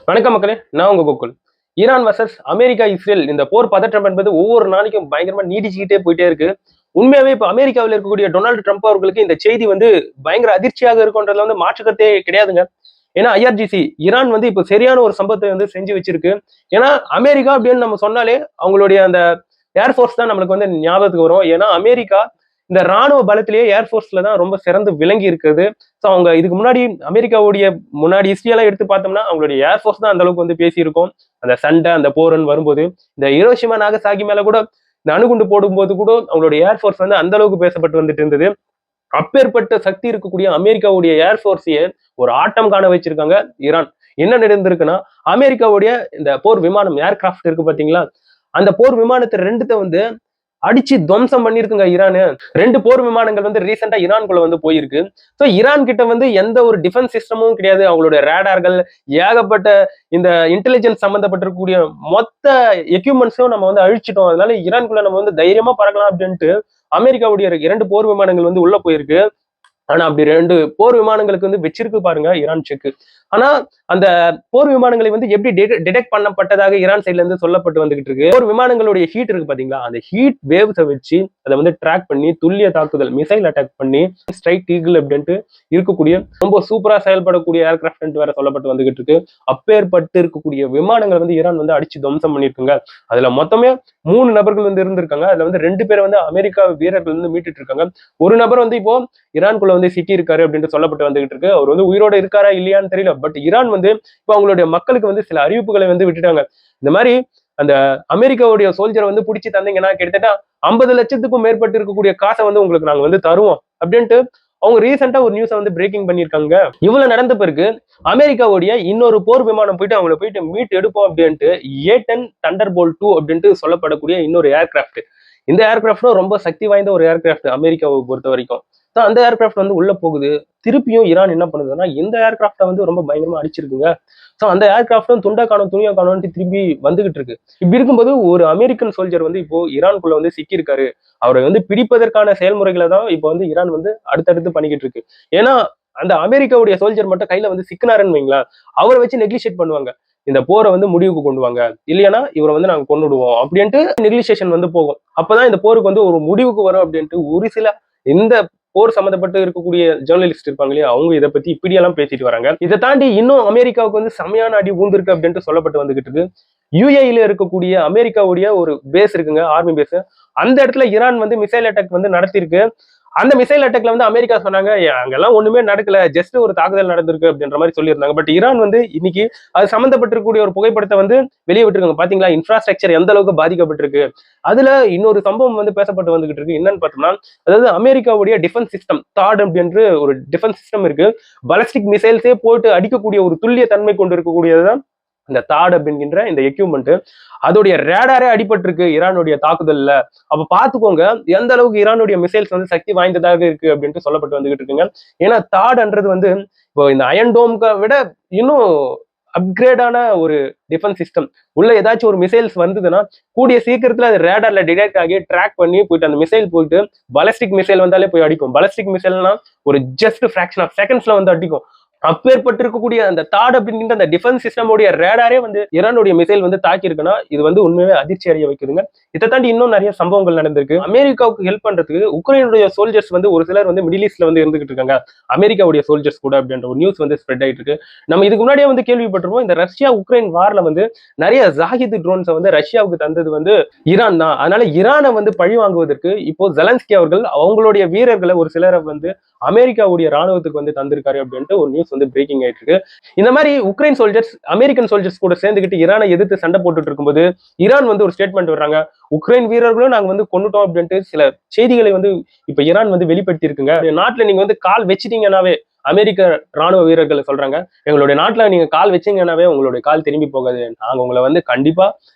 வணக்கம் மக்களே, நான் உங்க Gokul. Iran versus America, Israel இந்த போர் பதற்றம் என்பது ஒவ்வொரு நாளைக்கும் பயங்கரமா நீடிச்சுக்கிட்டே போயிட்டே இருக்கு. உண்மையாவே இப்ப அமெரிக்காவில் இருக்கக்கூடிய டொனால்டு ட்ரம்ப் அவர்களுக்கு இந்த செய்தி வந்து பயங்கர அதிர்ச்சியாக இருக்கும்ன்றதுல வந்து மாற்றுக்கருத்தே கிடையாதுங்க. ஏன்னா ஐஆர்ஜிசி ஈரான் வந்து இப்ப சரியான ஒரு சம்பவத்தை வந்து செஞ்சு வச்சிருக்கு. ஏன்னா அமெரிக்கா அப்படின்னு நம்ம சொன்னாலே அவங்களுடைய அந்த ஏர்ஃபோர்ஸ் தான் நம்மளுக்கு வந்து ஞாபகத்துக்கு வரும். ஏன்னா அமெரிக்கா இந்த ராணுவ பலத்திலேயே ஏர்ஃபோர்ஸ்ல தான் ரொம்ப சிறந்து விளங்கி இருக்குது. ஸோ அவங்க இதுக்கு முன்னாடி அமெரிக்காவுடைய முன்னாடி ஹிஸ்டரியெல்லாம் எடுத்து பார்த்தோம்னா அவங்களுடைய ஏர்ஃபோர்ஸ் தான் அந்த அளவுக்கு வந்து பேசியிருக்கோம். அந்த சண்டை அந்த போர்ன்னு வரும்போது இந்த ஹிரோஷிமா நாகசாகி மேல கூட இந்த அணுகுண்டு போடும்போது கூட அவங்களுடைய ஏர்ஃபோர்ஸ் வந்து அந்த அளவுக்கு பேசப்பட்டு வந்துட்டு இருந்தது. அப்பேற்பட்ட சக்தி இருக்கக்கூடிய அமெரிக்காவுடைய ஏர்ஃபோர்ஸையே ஒரு ஆட்டம் காண வச்சிருக்காங்க ஈரான். என்ன நடந்திருக்குன்னா அமெரிக்காவுடைய இந்த போர் விமானம் ஏர்கிராஃப்ட் இருக்கு பாத்தீங்களா, அந்த போர் விமானத்தை ரெண்டுத்த வந்து அடிச்சு துவம்சம் பண்ணிருக்குங்க ஈரானு. 2 போர் விமானங்கள் வந்து ரீசெண்டா ஈரான்குள்ள வந்து போயிருக்கு. ஸோ ஈரான் கிட்ட வந்து எந்த ஒரு டிஃபென்ஸ் சிஸ்டமும் கிடையாது. அவங்களுடைய ரேடார்கள் ஏகப்பட்ட இந்த இன்டெலிஜென்ஸ் சம்பந்தப்பட்டிருக்கக்கூடிய மொத்த எக்யூப்மெண்ட்ஸும் நம்ம வந்து அழிச்சிட்டோம். அதனால ஈரான்குள்ள நம்ம வந்து தைரியமா பறக்கலாம் அப்படின்ட்டு அமெரிக்காவுடைய 2 போர் விமானங்கள் வந்து உள்ள போயிருக்கு. ஆனா அப்படி 2 போர் விமானங்களுக்கு வந்து வச்சிருக்கு பாருங்க ஈரான் செக். ஆனா அந்த போர் விமானங்களை வந்து எப்படி டிடெக்ட் பண்ணப்பட்டதாக ஈரான் சைட்ல இருந்து சொல்லப்பட்டு வந்துகிட்டு இருக்கு. போர் விமானங்களுடைய ஹீட் இருக்கு பாத்தீங்களா, அந்த ஹீட் வேவ்ஸை வச்சு அதை வந்து ட்ராக் பண்ணி துல்லிய தாக்குதல் மிசைல் அட்டாக் பண்ணி ஸ்ட்ரைக் ஈகிள் அப்படின்ட்டு இருக்கக்கூடிய ரொம்ப சூப்பரா செயல்படக்கூடிய ஏர்கிராஃப்ட் வேற சொல்லப்பட்டு வந்துகிட்டு இருக்கு. அப்பேற்பட்டு இருக்கக்கூடிய விமானங்கள் வந்து ஈரான் வந்து அடிச்சு துவம்சம் பண்ணிருக்காங்க. அதுல மொத்தமே 3 நபர்கள் வந்து இருந்திருக்காங்க. அதுல வந்து 2 பேரை வந்து அமெரிக்கா வீரர்கள் வந்து மீட்டுட்டு இருக்காங்க. ஒரு நபர் வந்து இப்போ ஈரான்குள்ள வந்து சிக்கி இருக்காரு அப்படின்னு சொல்லப்பட்டு வந்துகிட்டு இருக்கு. அவர் வந்து உயிரோட இருக்காரா இல்லையான்னு தெரியல. பட் ஈரான் வந்து இப்போ அவங்களுடைய மக்களுக்கு வந்து சில அறிவிப்புகளை வந்து விட்டுட்டாங்க. இந்த மாதிரி அந்த அமெரிக்காவுடைய சோல்ஜரை வந்து பிடிச்சி தந்தீங்கன்னா கிட்டத்தட்ட 50 லட்சத்துக்கும் மேற்பட்டு இருக்கக்கூடிய காசை வந்து உங்களுக்கு நாங்க வந்து தருவோம் அப்படின்ட்டு அவங்க ரீசெண்டா ஒரு நியூஸை வந்து பிரேக்கிங் பண்ணியிருக்காங்க. இவ்வளவு நடந்த பிறகு அமெரிக்காவுடைய இன்னொரு போர் விமானம் போயிட்டு அவங்களை போயிட்டு மீட் எடுப்போம் அப்படின்ட்டு A-10 தண்டர்போல்ட் 2 அப்படின்ட்டு சொல்லப்படக்கூடிய இன்னொரு ஏர்கிராஃப்ட். இந்த ஏர்கிராஃப்டும் ரொம்ப சக்தி வாய்ந்த ஒரு ஏர்கிராஃப்ட் அமெரிக்காவை பொறுத்த வரைக்கும். அந்த ஏர்கிராஃப்ட் வந்து உள்ள போகுது. திருப்பியும் ஈரான் என்ன பண்ணுதுன்னா இந்த ஏர்கிராஃப்டை வந்து ரொம்ப பயங்கரமா அடிச்சிருக்குங்க. ஸோ அந்த ஏர்கிராஃப்டும் துண்டா காணும் துணியா காணும்னு திரும்பி வந்துகிட்டு இருக்கு. இப்படி இருக்கும்போது ஒரு அமெரிக்கன் சோல்ஜர் வந்து இப்போ ஈரான்குள்ள வந்து சிக்கி இருக்காரு. அவரை வந்து பிடிப்பதற்கான செயல்முறைகளை தான் இப்போ வந்து ஈரான் வந்து அடுத்தடுத்து பண்ணிக்கிட்டு இருக்கு. ஏன்னா அந்த அமெரிக்காவுடைய சோல்ஜர் மட்டும் கையில வந்து சிக்கினாருன்னு வைங்களேன், அவரை வச்சு நெக்லிஷியேட் பண்ணுவாங்க. இந்த போரை வந்து முடிவுக்கு கொண்டு வாங்க, இல்லையானா இவரை வந்து நாங்க கொண்டுடுவோம் அப்படின்ட்டு நெக்லிஷியேஷன் வந்து போகும். அப்பதான் இந்த போருக்கு வந்து ஒரு முடிவுக்கு வரும் அப்படின்ட்டு ஒரு சில இந்த போர் சம்பந்தப்பட்டு இருக்கக்கூடிய ஜேர்னலிஸ்ட் இருப்பாங்க இல்லையா, அவங்க இதை பத்தி இப்படியெல்லாம் பேசிட்டு வராங்க. இதை தாண்டி இன்னும் அமெரிக்காவுக்கு வந்து செமையான அடி ஊந்திருக்கு அப்படின்ட்டு சொல்லப்பட்டு வந்துகிட்டு இருக்கு. யுஏஇல இருக்கக்கூடிய அமெரிக்காவுடைய ஒரு பேஸ் இருக்குங்க, ஆர்மி பேஸ். அந்த இடத்துல ஈரான் வந்து மிசைல் அட்டாக் வந்து நடத்திருக்கு. அந்த மிசைல் அட்டாக்ல வந்து அமெரிக்கா சொன்னாங்க அங்கெல்லாம் ஒண்ணுமே நடக்கல, ஜஸ்ட் ஒரு தாக்குதல் நடந்திருக்கு அப்படின்ற மாதிரி சொல்லியிருந்தாங்க. பட் ஈரான் வந்து இன்னைக்கு அது சம்பந்தப்பட்டிருக்கக்கூடிய ஒரு புகைப்படத்தை வந்து வெளியே விட்டுருக்காங்க. பாத்தீங்களா இன்ஃப்ராஸ்ட்ரக்சர் எந்த அளவுக்கு பாதிக்கப்பட்டிருக்கு. அதுல இன்னொரு சம்பவம் வந்து பேசப்பட்டு வந்துகிட்டு இருக்கு. என்னன்னு பார்த்தோம்னா, அதாவது அமெரிக்காவுடைய டிஃபென்ஸ் சிஸ்டம் தாட் அப்படின்ற ஒரு டிஃபென்ஸ் சிஸ்டம் இருக்கு. பலஸ்டிக் மிசைல்ஸே போட்டு அடிக்கக்கூடிய ஒரு துல்லிய தன்மை கொண்டு இருக்கக்கூடியதுதான் இந்த தாட் அப்படிங்கிற இந்த எக்யூப்மெண்ட். அதோடைய ரேடாரே அடிபட்டிருக்கு ஈரானுடைய தாக்குதல்ல. அப்ப பாத்துக்கோங்க எந்த அளவுக்கு ஈரானுடைய மிசைல்ஸ் வந்து சக்தி வாய்ந்ததாக இருக்கு அப்படின்ட்டு சொல்லப்பட்டு வந்துகிட்டு இருக்குங்க. ஏன்னா தாட்ன்றது வந்து இப்போ இந்த அயன் டோம்க விட இன்னும் அப்கிரேடான ஒரு டிஃபென்ஸ் சிஸ்டம். உள்ள ஏதாச்சும் ஒரு மிசைல்ஸ் வந்ததுன்னா கூடிய சீக்கிரத்துல அது ரேடார்ல டிடெக்ட் ஆகி ட்ராக் பண்ணி போயிட்டு அந்த மிசைல் போயிட்டு பலஸ்டிக் மிசைல் வந்தாலே போய் அடிக்கும். பலஸ்டிக் மிசைல்னா ஒரு ஜஸ்ட் ஃபிராக்ஷன் ஆஃப் செகண்ட்ஸ்ல வந்து அடிக்கும். அப்பேற்பட்டு இருக்கக்கூடிய அந்த தாட் அப்படிங்கிற அந்த டிஃபென்ஸ் சிஸ்டமோடைய ரேடாரே வந்து ஈரானுடைய மிசைல் வந்து தாக்கி இருக்குன்னா இது வந்து உண்மையே அதிர்ச்சி அடைய வைக்குதுங்க. இதை தாண்டி இன்னும் நிறைய சம்பவங்கள் நடந்திருக்கு. அமெரிக்காவுக்கு ஹெல்ப் பண்றதுக்கு உக்ரைனுடைய சோல்ஜர்ஸ் வந்து ஒரு சிலர் வந்து மிடில் ஈஸ்ட்ல வந்து இருந்துகிட்டு இருக்காங்க, அமெரிக்காவுடைய சோல்ஜர்ஸ் கூட அப்படின்ற ஒரு நியூஸ் வந்து ஸ்ப்ரெட் ஆயிட்டு இருக்கு. நம்ம இதுக்கு முன்னாடியே வந்து கேள்விப்பட்டிருப்போம், இந்த ரஷ்யா உக்ரைன் வார்ல வந்து நிறைய ஜாகித் ட்ரோன்ஸை வந்து ரஷ்யாவுக்கு தந்தது வந்து ஈரான் தான். அதனால ஈரானை வந்து பழி வாங்குவதற்கு இப்போ ஜெலன்ஸ்கி அவர்கள் அவங்களுடைய வீரர்களை ஒரு சிலரை வந்து அமெரிக்காவுடைய ராணுவத்துக்கு வந்து தந்திருக்காரு அப்படின்ட்டு ஒரு நியூஸ் வந்து பிரேக்கிங் ஆயிட்டு இருக்கு. இந்த மாதிரி உக்ரைன் சோல்ஜர்ஸ் அமெரிக்கன் சோல்ஜர்ஸ் கூட சேர்ந்துக்கிட்டு ஈரானை எதிர்த்து சண்டை போட்டுட்டு இருக்கும்போது ஈரான் வந்து ஒரு ஸ்டேட்மெண்ட் வர்றாங்க, உக்ரைன் வீரர்களும் நாங்க வந்து கொண்டுட்டோம் அப்படின்ட்டு சில செய்திகளை வந்து இப்ப ஈரான் வந்து வெளிப்படுத்தி இருக்குங்க. நாட்டுல நீங்க வந்து கால் வச்சிட்டீங்கன்னாவே அமெரிக்க ராணுவ வீரர்கள் சொல்றாங்க, எங்களுடைய நாட்டுல நீங்க கால் வச்சீங்கன்னாவே உங்களுடைய கால் திரும்பி போகாது, நாங்க உங்களை வந்து கண்டிப்பா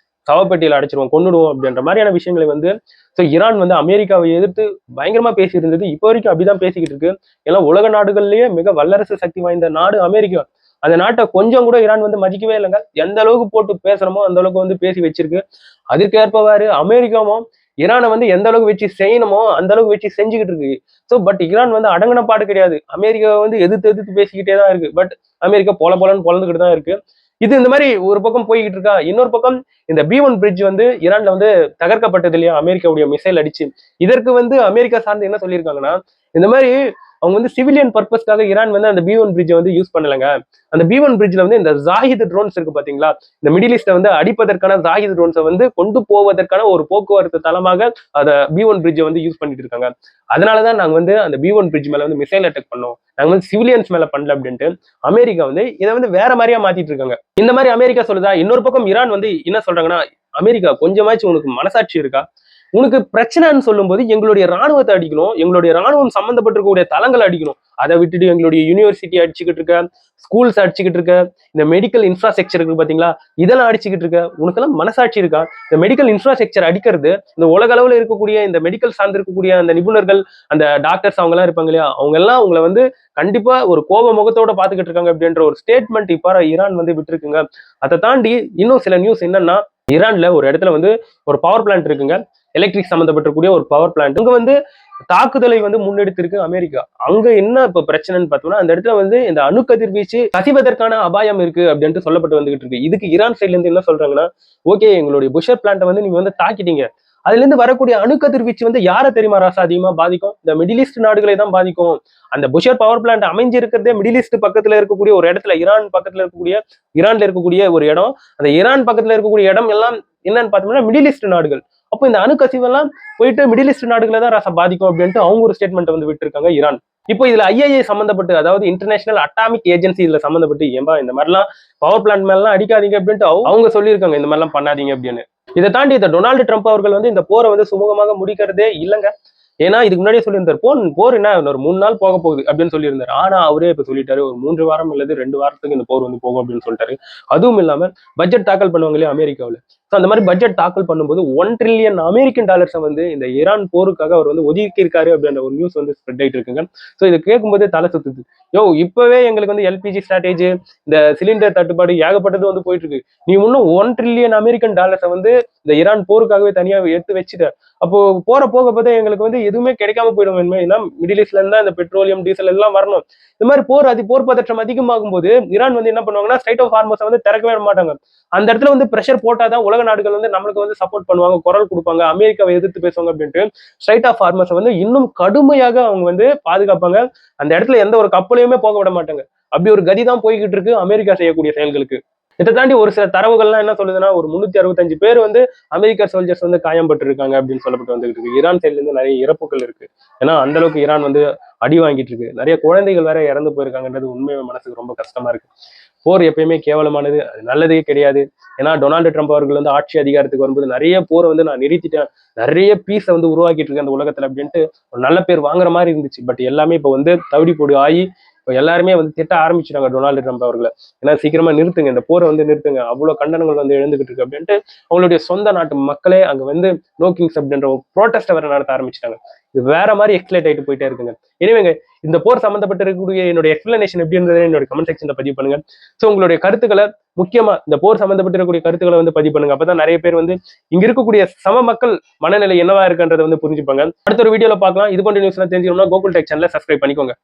சவப்பெட்டியில அடைச்சிருவோம் கொண்டுடுவோம் அப்படின்ற மாதிரியான விஷயங்களை வந்து ஈரான் வந்து அமெரிக்காவை எதிர்த்து பயங்கரமா பேசி இருந்தது. இப்போ வரைக்கும் அப்படிதான் பேசிக்கிட்டு இருக்கு. ஏன்னா உலக நாடுகள்லயே மிக வல்லரசு சக்தி வாய்ந்த நாடு அமெரிக்கா. அந்த நாட்டை கொஞ்சம் கூட ஈரான் வந்து மதிக்கவே இல்லைங்க. எந்த அளவுக்கு போட்டு பேசுறமோ அந்த அளவுக்கு வந்து பேசி வச்சிருக்கு. அதற்கேற்பவாறு அமெரிக்காவும் ஈரானை வந்து எந்த அளவுக்கு வச்சு செய்யணுமோ அந்த அளவுக்கு வச்சு செஞ்சுக்கிட்டு இருக்கு. பட் ஈரான் வந்து அடங்கின பாடு கிடையாது. அமெரிக்காவை வந்து எதிர்த்து பேசிக்கிட்டே தான் இருக்கு. பட் அமெரிக்கா போலன்னு பொழந்துக்கிட்டு தான் இருக்கு. இது இந்த மாதிரி ஒரு பக்கம் போய்கிட்டு இருக்கா. இன்னொரு பக்கம் இந்த B1 பிரிட்ஜ் வந்து ஈரான்ல வந்து தகர்க்கப்பட்டது இல்லையா, அமெரிக்காவுடைய மிசைல் அடிச்சு. இதற்கு வந்து அமெரிக்கா சார்ந்து என்ன சொல்லியிருக்காங்கன்னா, இந்த மாதிரி அவங்க வந்து சிவிலியன் பர்பஸ்க்காக ஈரான் வந்து அந்த B1 பிரிட்ஜை வந்து யூஸ் பண்ணலங்க. அந்த B1 பிரிட்ஜ்ல வந்து இந்த ஜாஹித் ட்ரோன்ஸ் இருக்கு பாத்தீங்களா, இந்த மிடில் ஈஸ்ட வந்து அடிப்பதற்கான ஜாஹித் ட்ரோன்ஸை வந்து கொண்டு போவதற்கான ஒரு போக்குவரத்து தளமாக அத B1 பிரிட்ஜை வந்து யூஸ் பண்ணிட்டு இருக்காங்க. அதனாலதான் நாங்க வந்து அந்த B1 பிரிட்ஜ் மேல வந்து மிசைல் அட்டாக் பண்ணோம், நாங்க வந்து சிவிலியன்ஸ் மேல பண்ணல அப்படின்ட்டு அமெரிக்கா வந்து இதை வந்து வேற மாதிரியா மாத்திட்டு இருக்காங்க. இந்த மாதிரி அமெரிக்கா சொல்லுதா. இன்னொரு பக்கம் ஈரான் வந்து என்ன சொல்றாங்கன்னா, அமெரிக்கா கொஞ்சமாச்சும் உனக்கு மனசாட்சி இருக்கா, உனக்கு பிரச்சனைன்னு சொல்லும்போது எங்களுடைய ராணுவத்தை அடிக்கணும், எங்களுடைய ராணுவம் சம்பந்தப்பட்டிருக்கக்கூடிய தளங்களை அடிக்கணும், அதை விட்டுட்டு எங்களுடைய யூனிவர்சிட்டி அடிச்சுக்கிட்டு இருக்க, ஸ்கூல்ஸ் அடிச்சுக்கிட்டு இருக்க, இந்த மெடிக்கல் இன்ஃப்ராஸ்ட்ரக்சர் இருக்கு பாத்தீங்களா, இதெல்லாம் அடிச்சுக்கிட்டு இருக்க, உனக்கெல்லாம் மனசாட்சி இருக்கா? இந்த மெடிக்கல் இன்ஃப்ராஸ்ட்ரக்சர் அடிக்கிறது இந்த உலக அளவில் இருக்கக்கூடிய இந்த மெடிக்கல் சார்ந்து இருக்கக்கூடிய அந்த நிபுணர்கள், அந்த டாக்டர்ஸ் அவங்க எல்லாம் இருப்பாங்க இல்லையா, அவங்க எல்லாம் உங்களை வந்து கண்டிப்பா ஒரு கோப முகத்தோட பாத்துக்கிட்டு இருக்காங்க அப்படின்ற ஒரு ஸ்டேட்மெண்ட் இப்ப ஈரான் வந்து விட்டுருக்குங்க. அதை தாண்டி இன்னும் சில நியூஸ் என்னன்னா, ஈரான்ல ஒரு இடத்துல வந்து ஒரு பவர் பிளான்ட் இருக்குங்க, எலக்ட்ரிக் சம்பந்தப்பட்டிருக்கூடிய ஒரு பவர் பிளான்ட். அங்க வந்து தாக்குதலை வந்து முன்னெடுத்திருக்கு அமெரிக்கா. அங்க என்ன இப்ப பிரச்சனைன்னு பார்த்தோம்னா, அந்த இடத்துல வந்து இந்த அணுக்கதிர்வீச்சு கசிவதற்கான அபாயம் இருக்கு அப்படின்ட்டு சொல்லப்பட்டு வந்துகிட்டு இருக்கு. இதுக்கு ஈரான் சைட்ல இருந்து என்ன சொல்றாங்கன்னா, ஓகே எங்களுடைய புஷர் பிளான்ட்டை வந்து நீங்க வந்து தாக்கிட்டீங்க, அதுல இருந்து வரக்கூடிய அணுக்கதிர்வீச்சு வந்து யாரை தெரியுமா ராசா அதிகமா பாதிக்கும்? இந்த மிடில் ஈஸ்ட் நாடுகளை தான் பாதிக்கும். அந்த புஷர் பவர் பிளான்ட் அமைஞ்சிருக்கிறதே மிடில் ஈஸ்ட் பக்கத்துல இருக்கக்கூடிய ஒரு இடத்துல, ஈரான்ல இருக்கக்கூடிய ஒரு இடம். அந்த ஈரான் பக்கத்துல இருக்கக்கூடிய இடம் எல்லாம் என்னன்னு பார்த்தோம்னா மிடில் ஈஸ்ட் நாடுகள். அப்போ இந்த அணுக்கசிவெல்லாம் போயிட்டு மிடில் ஈஸ்ட் நாடுகளை தான் ராசா பாதிக்கும் அப்படின்ட்டு அவங்க ஒரு ஸ்டேட்மெண்ட் வந்து விட்டுருக்காங்க ஈரான். இப்போ இதுல IAEA சம்பந்தப்பட்டு, அதாவது இன்டர்நேஷனல் அட்டாமிக் ஏஜென்சி இதுல சம்பந்தப்பட்டு, ஏன்பா இந்த மாதிரிலாம் பவர் பிளான்ட் மேலாம் அடிக்காதீங்க அப்படின்ட்டு அவங்க சொல்லியிருக்காங்க, இந்த மாதிரிலாம் பண்ணாதீங்க அப்படின்னு. இதை தாண்டி இந்த டொனால்டு ட்ரம்ப் அவர்கள் வந்து இந்த போரை வந்து சுமூகமாக முடிக்கிறதே இல்லைங்க. ஏன்னா இதுக்கு முன்னாடியே சொல்லியிருந்தார், போர் என்ன ஒரு 3 நாள் போக போகுது அப்படின்னு சொல்லியிருந்தாரு. ஆனா அவரே இப்ப சொல்லிட்டாரு, ஒரு 3 வாரம் அல்லது 2 வாரத்துக்கு இந்த போர் வந்து போகும் அப்படின்னு சொல்லிட்டாரு. அதுவும் இல்லாம பட்ஜெட் தாக்கல் பண்ணுவாங்க இல்லையா அமெரிக்காவில், அந்த மாதிரி பட்ஜெட் தாக்கல் பண்ணும்போது $1 ட்ரில்லியன் அமெரிக்கன் டாலர்ஸை வந்து இந்த ஈரான் போருக்காக அவர் வந்து ஒதுக்கி இருக்காரு அப்படின்ற ஒரு நியூஸ் வந்து ஸ்ப்ரெட் ஆயிட்டு இருக்குங்க. ஸோ இதை கேட்கும்போதே தலை சுத்துது. இப்பவே எங்களுக்கு வந்து LPG ஷார்டேஜ், இந்த சிலிண்டர் தட்டுப்பாடு ஏகப்பட்டது வந்து போயிட்டு இருக்கு. நீ இன்னும் $1 ட்ரில்லியன் அமெரிக்கன் டாலர்ஸை வந்து இந்த ஈரான் போருக்காகவே தனியா எடுத்து வச்சுட்ட. அப்போ போற போக போதே எங்களுக்கு வந்து எதுவுமே கிடைக்காம போயிடும். ஏன்னா மிடில் ஈஸ்ட்ல இருந்தா இந்த பெட்ரோலியம் டீசல் எல்லாம் வரணும். இந்த மாதிரி போர் பதற்றம் அதிகமாகும் போது ஈரான் வந்து என்ன பண்ணுவாங்கன்னா, ஸ்ட்ரைட் ஆஃப் ஹார்மஸை வந்து திறக்கவே மாட்டாங்க. அந்த இடத்துல வந்து பிரஷர் போட்டாதான் உலக நாடுகள் வந்து நம்மளுக்கு வந்து சப்போர்ட் பண்ணுவாங்க, குரல் கொடுப்பாங்க, அமெரிக்காவை எதிர்த்து பேசுவாங்க அப்படின்ட்டு ஸ்ட்ரைட் ஆஃப் ஹார்மஸை வந்து இன்னும் கடுமையாக அவங்க வந்து பாதுகாப்பாங்க. அந்த இடத்துல எந்த ஒரு கப்பலையுமே போக விட மாட்டாங்க. அப்படி ஒரு கதி தான் போய்கிட்டு இருக்கு அமெரிக்கா செய்யக்கூடிய செயல்களுக்கு. இதை தாண்டி ஒரு சில தரவுகள்லாம் என்ன சொல்லுதுன்னா, ஒரு 365 பேர் வந்து அமெரிக்கா சோல்ஜர்ஸ் வந்து காயம்பட்டு இருக்காங்க அப்படின்னு சொல்லப்பட்டு வந்துகிட்டு இருக்கு. ஈரான் சைட்ல இருந்து நிறைய இறப்புகள் இருக்கு. ஏன்னா அந்த அளவுக்கு ஈரான் வந்து அடி வாங்கிட்டு இருக்கு. நிறைய குழந்தைகள் வேற இறந்து போயிருக்காங்கன்றது உண்மையை மனசுக்கு ரொம்ப கஷ்டமா இருக்கு. போர் எப்பயுமே கேவலமானது, அது நல்லதே கிடையாது. ஏன்னா டொனால்டு ட்ரம்ப் அவர்கள் வந்து ஆட்சி அதிகாரத்துக்கு வரும்போது நிறைய போரை வந்து நான் நிறுத்திட்டேன், நிறைய பீஸை வந்து உருவாக்கிட்டு இருக்கேன் அந்த உலகத்துல அப்படின்ட்டு ஒரு நல்ல பேர் வாங்குற மாதிரி இருந்துச்சு. பட் எல்லாமே இப்போ வந்து தவிடி போடு ஆகி இப்போ எல்லாருமே வந்து திட்ட ஆரம்பிச்சிட்டாங்க டொனால்டு ட்ரம்ப் அவர்களை. ஏன்னா சீக்கிரமா நிறுத்துங்க, இந்த போரை வந்து நிறுத்துங்க, அவ்வளவு கண்டனங்கள் வந்து எழுந்துகிட்டு இருக்கு அப்படின்ட்டு அவங்களுடைய சொந்த நாட்டு மக்களே அங்க வந்து நோ கிங்ஸ் அப்படின்ற ஒரு ப்ரோட்டஸ்ட் வேற நடத்த ஆரம்பிச்சிட்டாங்க. இது வேற மாதிரி எக்ஸ்பிளேட் ஆயிட்டு போயிட்டே இருக்குங்க. எனிவேங்க, இந்த போர் சம்பந்தப்பட்டு இருக்கக்கூடிய என்னுடைய எக்ஸ்பிளனேஷன் எப்படி இருந்தது என்னோட கமெண்ட் செக்ஷன்ல பதிவு பண்ணுங்க. ஸோ உங்களுடைய கருத்துக்களை, முக்கியமா இந்த போர் சம்பந்தப்பட்டு இருக்கக்கூடிய கருத்துக்களை வந்து பதிவு பண்ணுங்க. அப்பதான் நிறைய பேர் வந்து இங்க இருக்கக்கூடிய சம மக்கள் மனநிலை என்னவா இருக்குன்றதை வந்து புரிஞ்சுப்பாங்க. அடுத்த ஒரு வீடியோல பார்க்கலாம். இது போன்ற நியூஸ் எல்லாம் தெரிஞ்சுக்கணும்னா கோகுல் டெக் சேனலை சப்ஸ்கிரைப் பண்ணிக்கோங்க.